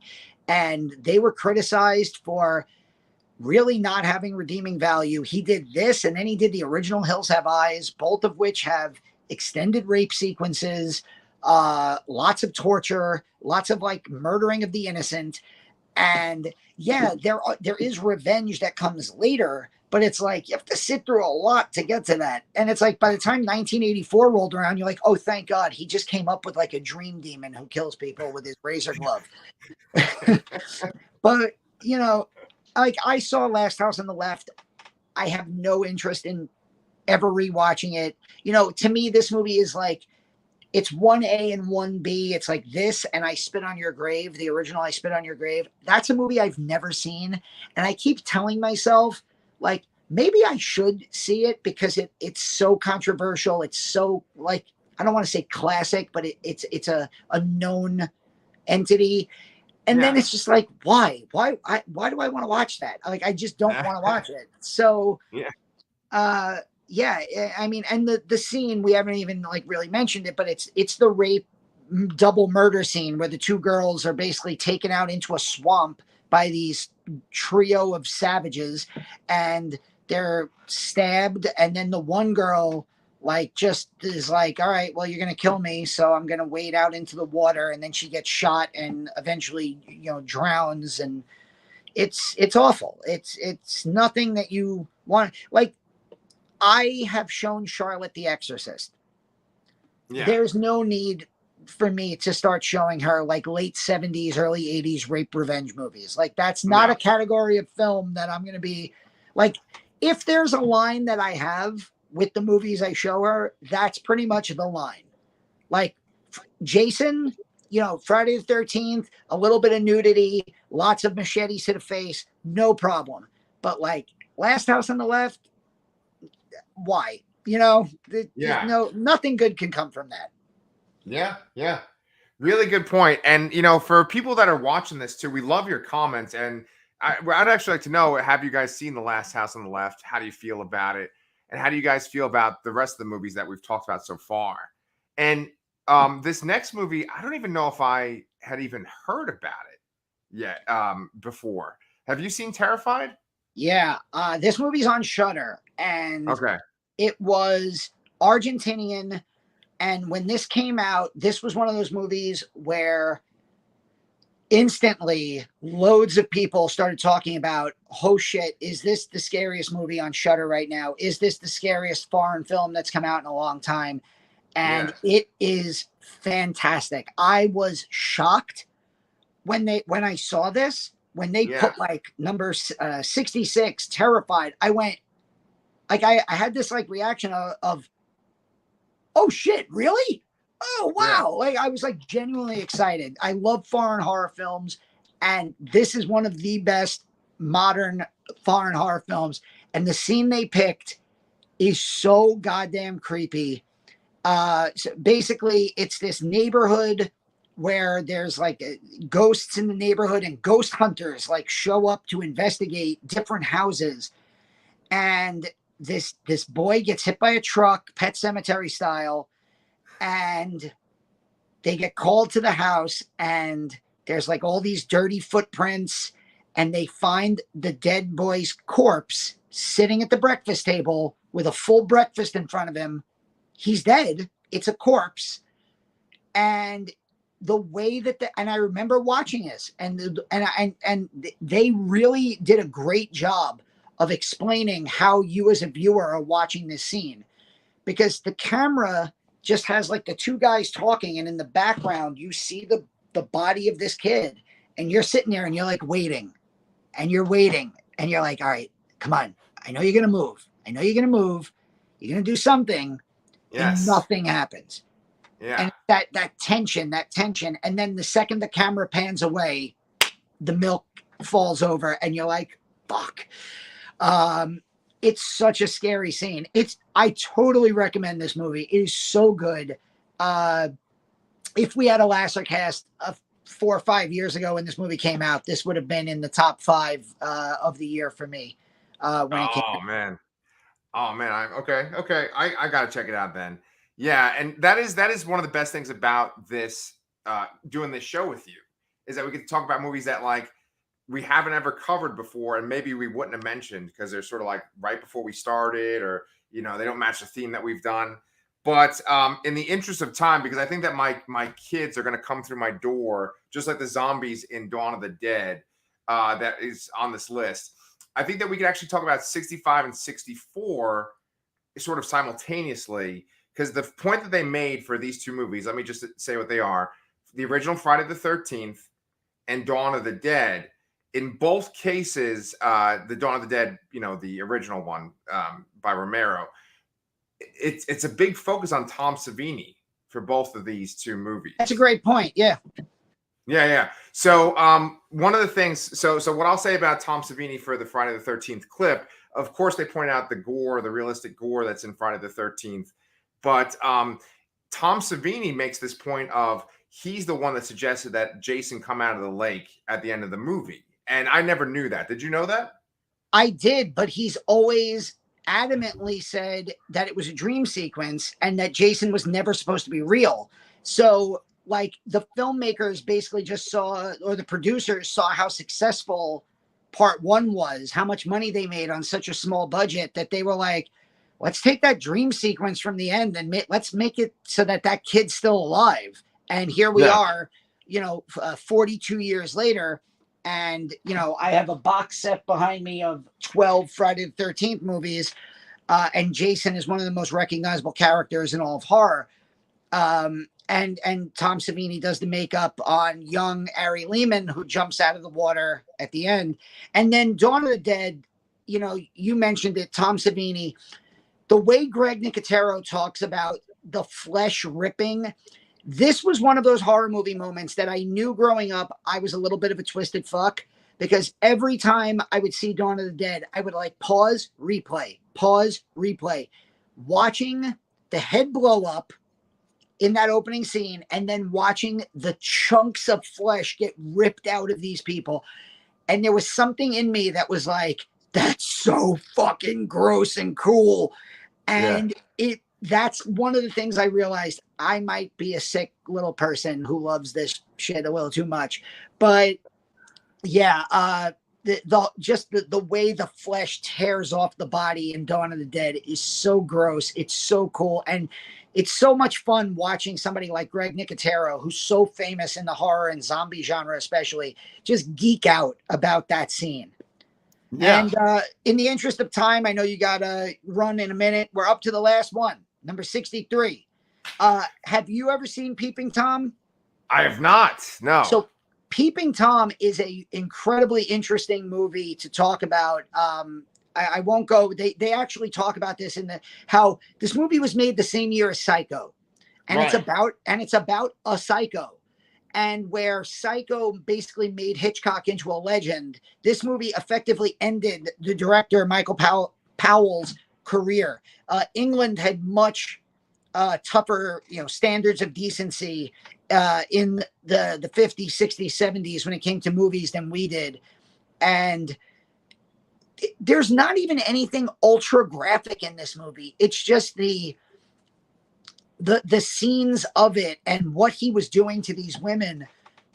And they were criticized for really not having redeeming value. He did this, and then he did the original Hills Have Eyes, both of which have extended rape sequences, lots of torture, lots of like murdering of the innocent. And yeah, there is revenge that comes later, but it's like you have to sit through a lot to get to that. And it's like by the time 1984 rolled around, you're like, oh, thank God, he just came up with like a dream demon who kills people with his razor glove. But, like, I saw Last House on the Left. I have no interest in ever rewatching it. To me, this movie is like, it's 1A and 1B. It's like this and I Spit on Your Grave, the original I Spit on Your Grave. That's a movie I've never seen. And I keep telling myself, like, maybe I should see it because it's so controversial. It's so, like, I don't want to say classic, but it's a known entity. And then it's just like, why do I want to watch that? Like, I just don't want to watch it. So, I mean, and the scene, we haven't even like really mentioned it, but it's the rape double murder scene where the 2 girls are basically taken out into a swamp by these trio of savages and they're stabbed. And then the one girl like just is like, all right, well, you're going to kill me. So I'm going to wade out into the water. And then she gets shot and eventually, drowns. And it's awful. It's nothing that you want. Like, I have shown Charlotte The Exorcist. Yeah. There's no need for me to start showing her like late 70s, early 80s rape revenge movies. Like, that's not a category of film that I'm going to be like, if there's a line that I have with the movies I show her, that's pretty much the line. Like Jason, Friday the 13th, a little bit of nudity, lots of machetes to the face, no problem. But like Last House on the Left, why? Yeah. No, nothing good can come from that. Yeah, yeah. Really good point. And for people that are watching this too, we love your comments. And I'd actually like to know: have you guys seen The Last House on the Left? How do you feel about it? And how do you guys feel about the rest of the movies that we've talked about so far? And this next movie, I don't even know if I had even heard about it yet before. Have you seen Terrified? Yeah, this movie's on Shudder, and Okay. it was Argentinian. And when this came out, this was one of those movies where instantly loads of people started talking about, oh shit, is this the scariest movie on Shudder right now? Is this the scariest foreign film that's come out in a long time? And Yes. it is fantastic. I was shocked when I saw this, when they Yeah. put like number 66, Terrified. I went, like, I had this like reaction of oh shit, really? Oh Yeah. wow. Like I was like genuinely excited. I love foreign horror films, and this is one of the best modern foreign horror films. And the scene they picked is so goddamn creepy. So basically it's this neighborhood where there's like ghosts in the neighborhood, and ghost hunters like show up to investigate different houses. And this boy gets hit by a truck, Pet Cemetery style, and they get called to the house, and there's like all these dirty footprints, and they find the dead boy's corpse sitting at the breakfast table with a full breakfast in front of him. He's dead. It's a corpse. And the way that and I remember watching this, and they really did a great job of explaining how you as a viewer are watching this scene, because the camera just has like the two guys talking, and in the background you see the body of this kid, and you're sitting there and you're like waiting, and you're waiting, and you're like, all right, come on, I know you're gonna move, you're gonna do something, and Yes. nothing happens. Yeah. And that tension, and then the second the camera pans away, the milk falls over, and you're like, fuck. It's such a scary scene. I totally recommend this movie. It is so good. If we had a Lassercast of 4 or 5 years ago when this movie came out, this would have been in the top 5 of the year for me when it came Oh out. man. Oh man, I'm okay. Okay, I gotta check it out then. Yeah, and that is one of the best things about this doing this show with you, is that we get to talk about movies that like we haven't ever covered before, and maybe we wouldn't have mentioned because they're sort of like right before we started, or they don't match the theme that we've done. But in the interest of time, because I think that my kids are going to come through my door just like the zombies in Dawn of the Dead that is on this list. I think that we could actually talk about 65 and 64 sort of simultaneously, because the point that they made for these two movies, let me just say what they are: the original Friday the 13th and Dawn of the Dead. In both cases, the Dawn of the Dead, the original one by Romero, it's a big focus on Tom Savini for both of these two movies. That's a great point. Yeah. Yeah, yeah. So one of the things, so what I'll say about Tom Savini for the Friday the 13th clip, of course, they point out the gore, the realistic gore that's in Friday the 13th. But Tom Savini makes this point of he's the one that suggested that Jason come out of the lake at the end of the movie. And I never knew that. Did you know that? I did, but he's always adamantly said that it was a dream sequence and that Jason was never supposed to be real. So, like, the filmmakers basically just saw, or the producers saw how successful part one was, how much money they made on such a small budget, that they were like, let's take that dream sequence from the end and let's make it so that kid's still alive. And here we Yeah. are, 42 years later. And, I have a box set behind me of 12 Friday the 13th movies. And Jason is one of the most recognizable characters in all of horror. And Tom Savini does the makeup on young Ari Lehman, who jumps out of the water at the end. And then Dawn of the Dead, you mentioned it, Tom Savini. the way Greg Nicotero talks about the flesh ripping, this was one of those horror movie moments that I knew growing up I was a little bit of a twisted fuck, because every time I would see Dawn of the Dead, I would like pause, replay, watching the head blow up in that opening scene and then watching the chunks of flesh get ripped out of these people. And there was something in me that was like, that's so fucking gross and cool. And that's one of the things I realized I might be a sick little person who loves this shit a little too much. But yeah, the way the flesh tears off the body in Dawn of the Dead is so gross. It's so cool. And it's so much fun watching somebody like Greg Nicotero, who's so famous in the horror and zombie genre, especially, just geek out about that scene. Yeah. And in the interest of time, I know you got to run in a minute. We're up to the last one, number 63. Have you ever seen Peeping Tom? I have not. No. So Peeping Tom is a incredibly interesting movie to talk about. I won't go. They actually talk about this in how this movie was made the same year as Psycho, and Right. it's about a psycho, and where Psycho basically made Hitchcock into a legend. This movie effectively ended the director Michael Powell's career. England had much tougher, standards of decency in the 50s, 60s, 70s when it came to movies than we did, and there's not even anything ultra graphic in this movie. It's just the scenes of it, and what he was doing to these women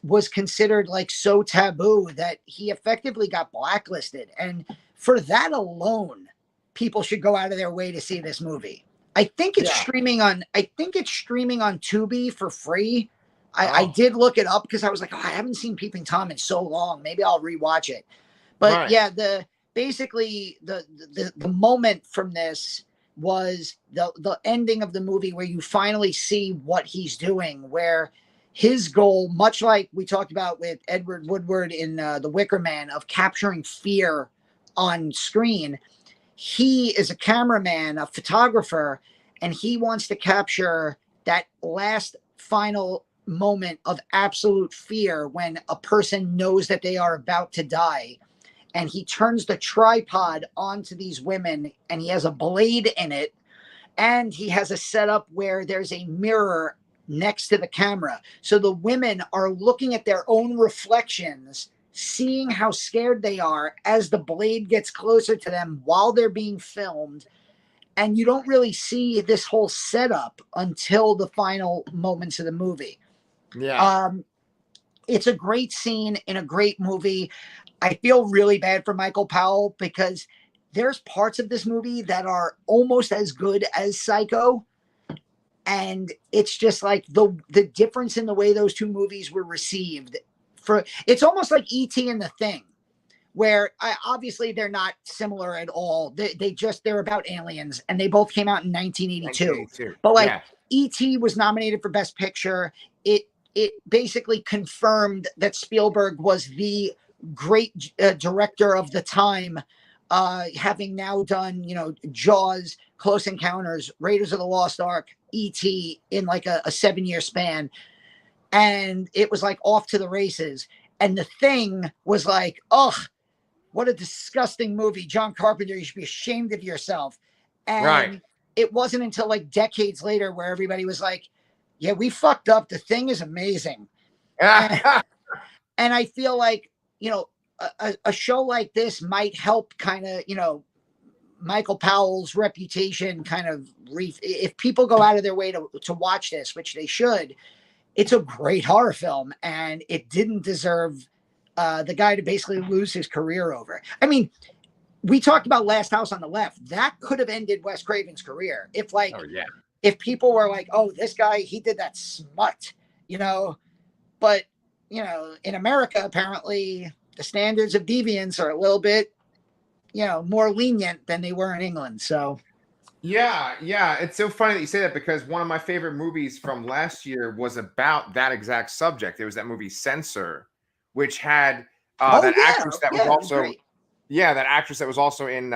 was considered like so taboo that he effectively got blacklisted. And for that alone, people should go out of their way to see this movie. I think it's streaming on Tubi for free. I did look it up because I was like, I haven't seen Peeping Tom in so long. Maybe I'll rewatch it. But yeah, basically the moment from this was the ending of the movie, where you finally see what he's doing, where his goal, much like we talked about with Edward Woodward in The Wicker Man, of capturing fear on screen. He is a cameraman, a photographer, and he wants to capture that last final moment of absolute fear when a person knows that they are about to die. And he turns the tripod onto these women, and he has a blade in it, and he has a setup where there's a mirror next to the camera. So the women are looking at their own reflections, seeing how scared they are as the blade gets closer to them while they're being filmed. And you don't really see this whole setup until the final moments of the movie. Yeah. It's a great scene in a great movie. I feel really bad for Michael Powell because there's parts of this movie that are almost as good as Psycho. And it's just like the difference in the way those two movies were received. It's almost like E.T. and The Thing, where obviously they're not similar at all. They're about aliens, and they both came out in 1982. But like E.T. was nominated for Best Picture. It basically confirmed that Spielberg was the great director of the time, having now done, Jaws, Close Encounters, Raiders of the Lost Ark, E.T. in like a 7-year span. And it was like off to the races. And The Thing was like, ugh, what a disgusting movie. John Carpenter, you should be ashamed of yourself. And it wasn't until like decades later where everybody was like, yeah, we fucked up. The Thing is amazing. And I feel like, a show like this might help kind of, Michael Powell's reputation kind of if people go out of their way to watch this, which they should. It's a great horror film, and it didn't deserve the guy to basically lose his career over. I mean, we talked about Last House on the Left. That could have ended Wes Craven's career if people were like, oh, this guy, he did that smut, but in America, apparently the standards of deviance are a little bit, more lenient than they were in England. So yeah, it's so funny that you say that, because one of my favorite movies from last year was about that exact subject. It was that movie Censor, which had that actress that was also that actress that was also in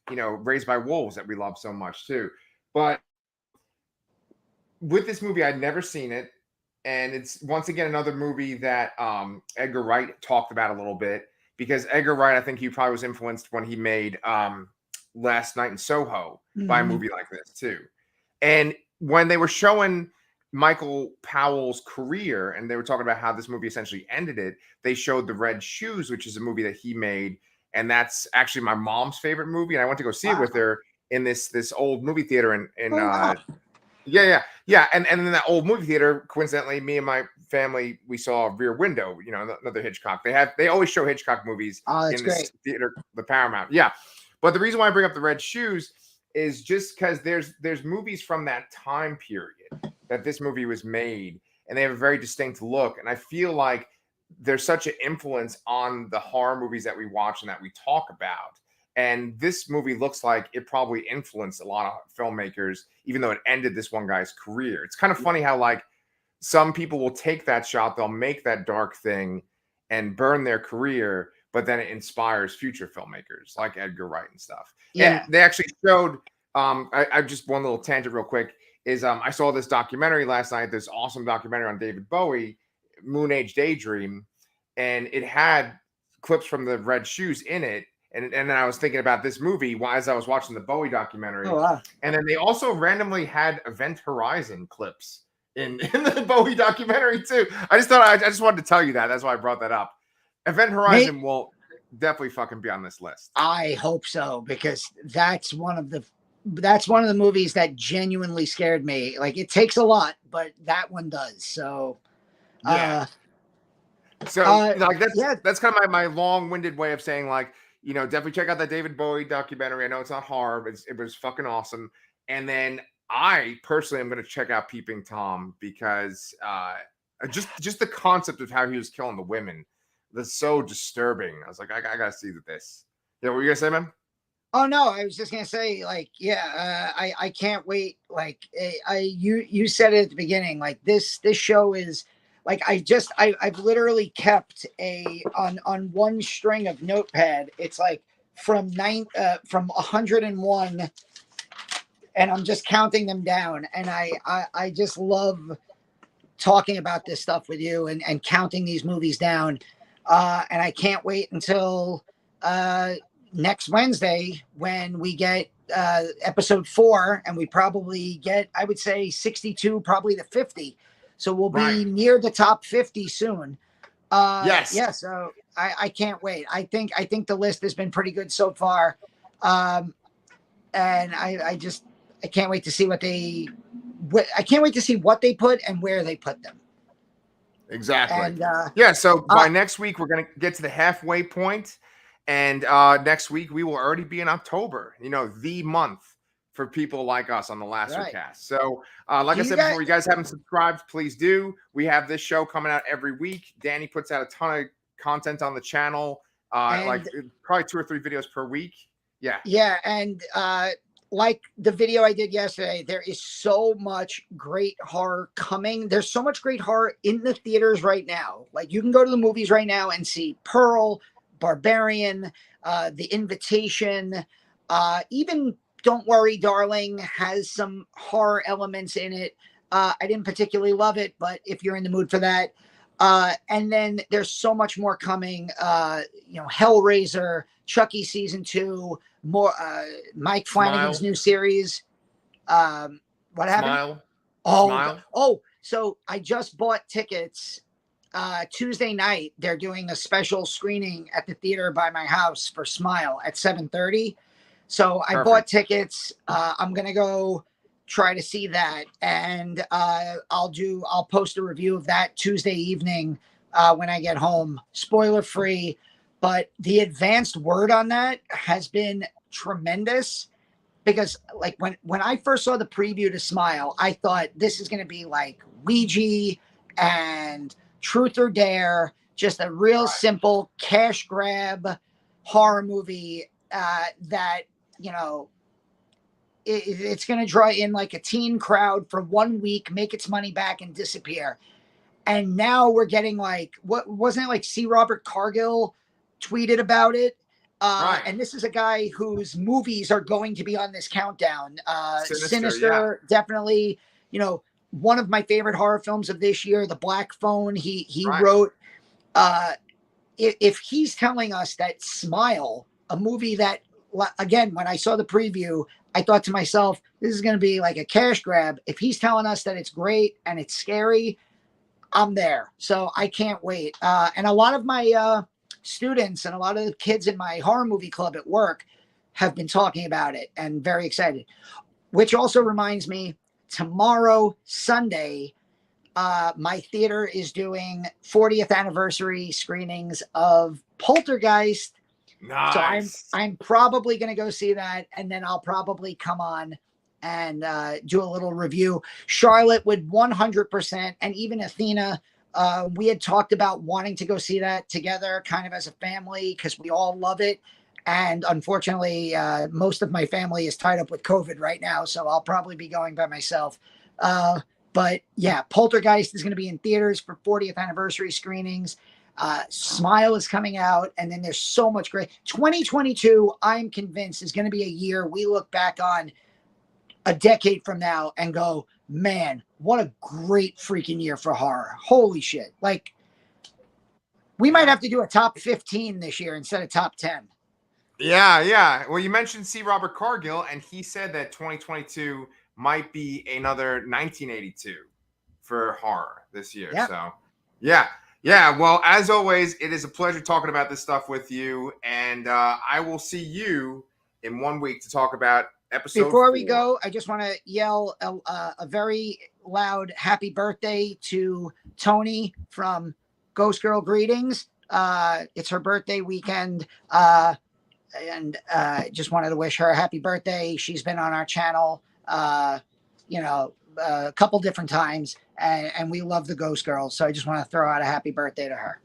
Raised by Wolves that we love so much too. But with this movie, I'd never seen it, and it's once again another movie that Edgar Wright talked about a little bit, because Edgar Wright, I think he probably was influenced when he made Last Night in Soho by a movie like this too. And when they were showing Michael Powell's career and they were talking about how this movie essentially ended it, they showed The Red Shoes, which is a movie that he made, and that's actually my mom's favorite movie, and I went to go see it with her in this old movie theater in yeah. And in that old movie theater, coincidentally, me and my family, we saw Rear Window, another Hitchcock. They always show Hitchcock movies in this theater, the Paramount. Yeah. But the reason why I bring up The Red Shoes is just because there's movies from that time period that this movie was made, and they have a very distinct look. And I feel like there's such an influence on the horror movies that we watch and that we talk about. And this movie looks like it probably influenced a lot of filmmakers, even though it ended this one guy's career. It's kind of funny how, like, some people will take that shot, they'll make that dark thing and burn their career, but then it inspires future filmmakers like Edgar Wright and stuff. Yeah. And they actually showed, I just one little tangent real quick, is I saw this documentary last night, this awesome documentary on David Bowie, Moon Age Daydream, and it had clips from The Red Shoes in it. And then I was thinking about this movie as I was watching the Bowie documentary. Oh, wow. And then they also randomly had Event Horizon clips in the Bowie documentary too. I just wanted to tell you that. That's why I brought that up. Event Horizon will definitely fucking be on this list. I hope so, because that's one of the movies that genuinely scared me. Like, it takes a lot, but that one does. So yeah. That's kind of my long-winded way of saying, like, definitely check out that David Bowie documentary. I know it's not horror, but it was fucking awesome. And then I personally am going to check out Peeping Tom, because just the concept of how he was killing the women, that's so disturbing. I was like, I got to see this. Yeah, what were you going to say, man? Oh, no, I was just going to say, like, I can't wait. Like, you said it at the beginning, like, this show is, like, I've literally kept on one string of notepad. It's like from 101, and I'm just counting them down. And I just love talking about this stuff with you and counting these movies down. And I can't wait until next Wednesday when we get episode 4, and we probably get, I would say, 62, probably to 50. So we'll be near the top 50 soon. Yes. Yeah. So I can't wait. I think the list has been pretty good so far. And I can't wait to see what they put and where they put them. Exactly. And so by next week, we're going to get to the halfway point. And next week, we will already be in October, the month for people like us on the LassoCast. So, like I said before, you guys haven't subscribed, please do. We have this show coming out every week. Danny puts out a ton of content on the channel, like probably 2 or 3 videos per week. Yeah. Yeah. And like the video I did yesterday, there is so much great horror coming. There's so much great horror in the theaters right now. Like, you can go to the movies right now and see Pearl, Barbarian, The Invitation, even Don't Worry, Darling has some horror elements in it. I didn't particularly love it, but if you're in the mood for that. And then there's so much more coming. Hellraiser, Chucky season 2, more Mike Flanagan's new series. What happened? Smile. So I just bought tickets. Tuesday night, they're doing a special screening at the theater by my house for Smile at 7:30. So I bought tickets. I'm going to go try to see that. And I'll post a review of that Tuesday evening when I get home, spoiler free. But the advanced word on that has been tremendous, because like when I first saw the preview to Smile, I thought this is going to be like Ouija and Truth or Dare, just a real simple cash grab horror movie that, it's going to draw in like a teen crowd for 1 week, make its money back, and disappear. And now we're getting like, what wasn't it like C. Robert Cargill tweeted about it? Right. And this is a guy whose movies are going to be on this countdown. Sinister, Definitely, you know, one of my favorite horror films of this year, The Black Phone. He Right. wrote. If he's telling us that Smile, a movie that, again, when I saw the preview, I thought to myself, this is going to be like a cash grab. If he's telling us that it's great and it's scary, I'm there. So I can't wait. And a lot of my students and a lot of the kids in my horror movie club at work have been talking about it and very excited. Which also reminds me, tomorrow, Sunday, my theater is doing 40th anniversary screenings of Poltergeist. Nice. So I'm probably going to go see that, and then I'll probably come on and do a little review. Charlotte would 100%, and even Athena. We had talked about wanting to go see that together, kind of as a family, because we all love it. And unfortunately, most of my family is tied up with COVID right now, so I'll probably be going by myself. But yeah, Poltergeist is going to be in theaters for 40th anniversary screenings. Smile is coming out, and then there's so much great. 2022, I'm convinced, is going to be a year we look back on a decade from now and go, man, what a great freaking year for horror. Holy shit. Like, we might have to do a top 15 this year instead of top 10. Yeah. Well, you mentioned C. Robert Cargill, and he said that 2022 might be another 1982 for horror this year. Yep. So, yeah. Well, as always, it is a pleasure talking about this stuff with you, and I will see you in 1 week to talk about episode. Before we go, I just want to yell a very loud happy birthday to Tony from Ghost Girl Greetings. It's her birthday weekend. And just wanted to wish her a happy birthday. She's been on our channel, a couple different times, and we love the Ghost Girls. So I just want to throw out a happy birthday to her.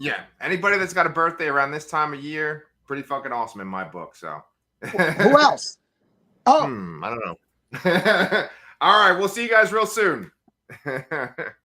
Yeah. Anybody that's got a birthday around this time of year, pretty fucking awesome in my book. So who else? Oh, I don't know. All right. We'll see you guys real soon.